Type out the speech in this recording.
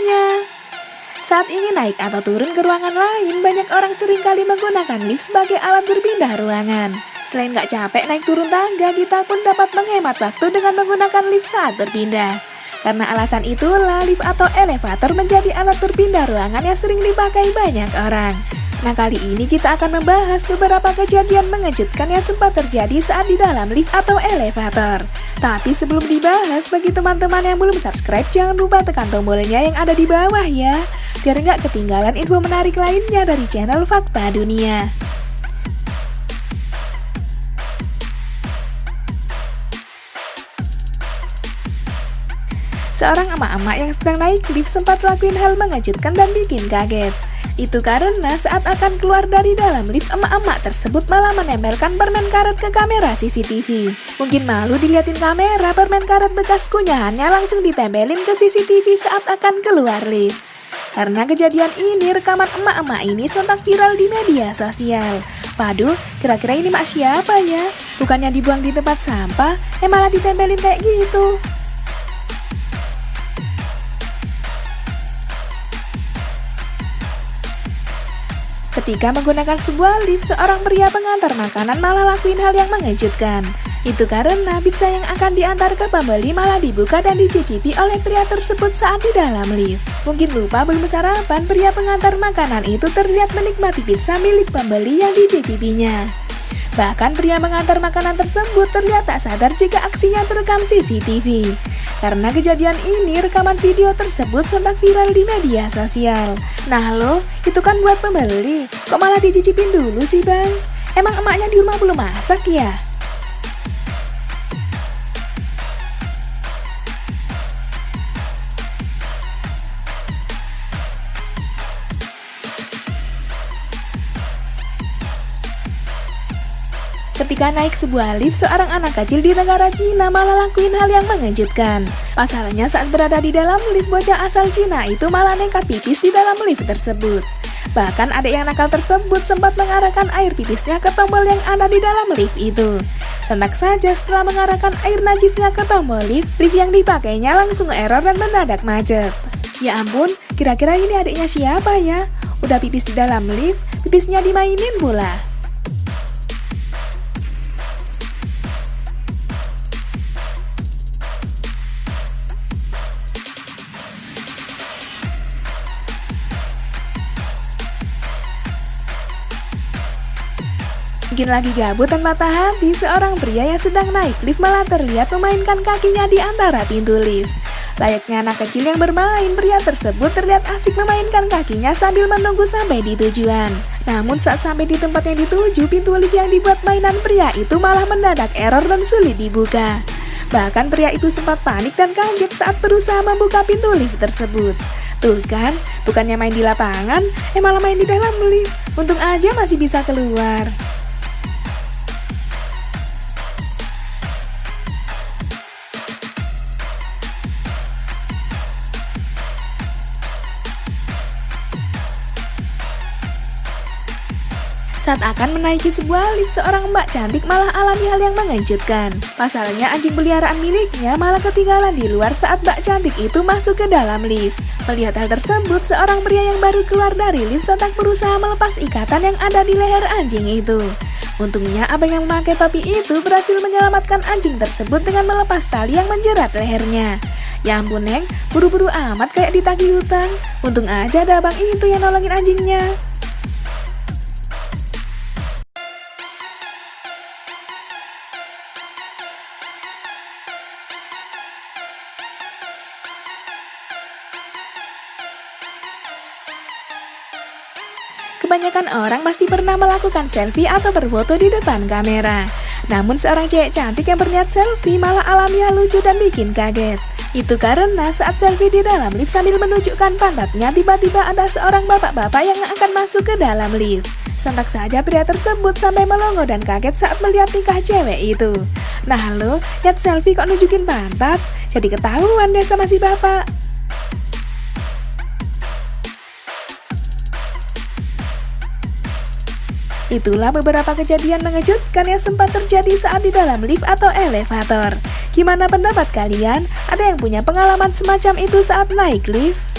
semuanya. Saat ingin naik atau turun ke ruangan lain, banyak orang seringkali menggunakan lift sebagai alat berpindah ruangan. Selain nggak capek naik turun tangga, kita pun dapat menghemat waktu dengan menggunakan lift saat berpindah. Karena alasan itulah, lift atau elevator menjadi alat berpindah ruangan yang sering dipakai banyak orang. Nah, kali ini kita akan membahas beberapa kejadian mengejutkan yang sempat terjadi saat di dalam lift atau elevator. Tapi sebelum dibahas, bagi teman-teman yang belum subscribe, jangan lupa tekan tombolnya yang ada di bawah ya, biar nggak ketinggalan info menarik lainnya dari channel Fakta Dunia. Seorang emak-emak yang sedang naik lift sempat lakuin hal mengejutkan dan bikin kaget. Itu karena saat akan keluar dari dalam lift, emak-emak tersebut malah menempelkan permen karet ke kamera CCTV. Mungkin malu diliatin kamera, permen karet bekas kunyahannya langsung ditempelin ke CCTV saat akan keluar lift. Karena kejadian ini, rekaman emak-emak ini sontak viral di media sosial. Waduh, kira-kira ini mak siapa ya? Bukannya dibuang di tempat sampah, malah ditempelin kayak gitu. Ketika menggunakan sebuah lift, seorang pria pengantar makanan malah lakuin hal yang mengejutkan. Itu karena pizza yang akan diantar ke pembeli malah dibuka dan dicicipi oleh pria tersebut saat di dalam lift. Mungkin lupa belum sarapan, pria pengantar makanan itu terlihat menikmati pizza milik pembeli yang dicicipinya. Bahkan pria mengantar makanan tersebut terlihat tak sadar jika aksinya terekam CCTV. Karena kejadian ini, rekaman video tersebut sontak viral di media sosial. Nah lo, itu kan buat pembeli, kok malah dicicipin dulu sih bang? Emang emaknya di rumah belum masak ya? Ketika naik sebuah lift, seorang anak kecil di negara Cina malah lakuin hal yang mengejutkan. Pasalnya saat berada di dalam lift, bocah asal Cina itu malah nekat pipis di dalam lift tersebut. Bahkan adik yang nakal tersebut sempat mengarahkan air pipisnya ke tombol yang ada di dalam lift itu. Sontak saja setelah mengarahkan air najisnya ke tombol lift yang dipakainya langsung error dan mendadak macet. Ya ampun, kira-kira ini adiknya siapa ya? Udah pipis di dalam lift, pipisnya dimainin pula. Mungkin lagi gabut dan patah hati, seorang pria yang sedang naik lift malah terlihat memainkan kakinya di antara pintu lift. Layaknya anak kecil yang bermain, pria tersebut terlihat asik memainkan kakinya sambil menunggu sampai di tujuan. Namun saat sampai di tempat yang dituju, pintu lift yang dibuat mainan pria itu malah mendadak error dan sulit dibuka. Bahkan pria itu sempat panik dan kaget saat berusaha membuka pintu lift tersebut. Tuh kan, bukannya main di lapangan, malah main di dalam lift. Untung aja masih bisa keluar. Saat akan menaiki sebuah lift, seorang mbak cantik malah alami hal yang mengejutkan. Pasalnya anjing peliharaan miliknya malah ketinggalan di luar saat mbak cantik itu masuk ke dalam lift. Melihat hal tersebut, seorang pria yang baru keluar dari lift sontak berusaha melepas ikatan yang ada di leher anjing itu. Untungnya abang yang memakai topi itu berhasil menyelamatkan anjing tersebut dengan melepas tali yang menjerat lehernya. Ya ampun Neng, buru-buru amat kayak ditagih hutang. Untung aja ada abang itu yang nolongin anjingnya. Kebanyakan orang pasti pernah melakukan selfie atau berfoto di depan kamera. Namun seorang cewek cantik yang berniat selfie malah alami hal lucu dan bikin kaget. Itu karena saat selfie di dalam lift sambil menunjukkan pantatnya, tiba-tiba ada seorang bapak-bapak yang akan masuk ke dalam lift. Sontak saja pria tersebut sampai melongo dan kaget saat melihat tingkah cewek itu. Nah lo, lihat selfie kok nunjukin pantat? Jadi ketahuan deh sama si bapak. Itulah beberapa kejadian mengejutkan yang sempat terjadi saat di dalam lift atau elevator. Gimana pendapat kalian? Ada yang punya pengalaman semacam itu saat naik lift?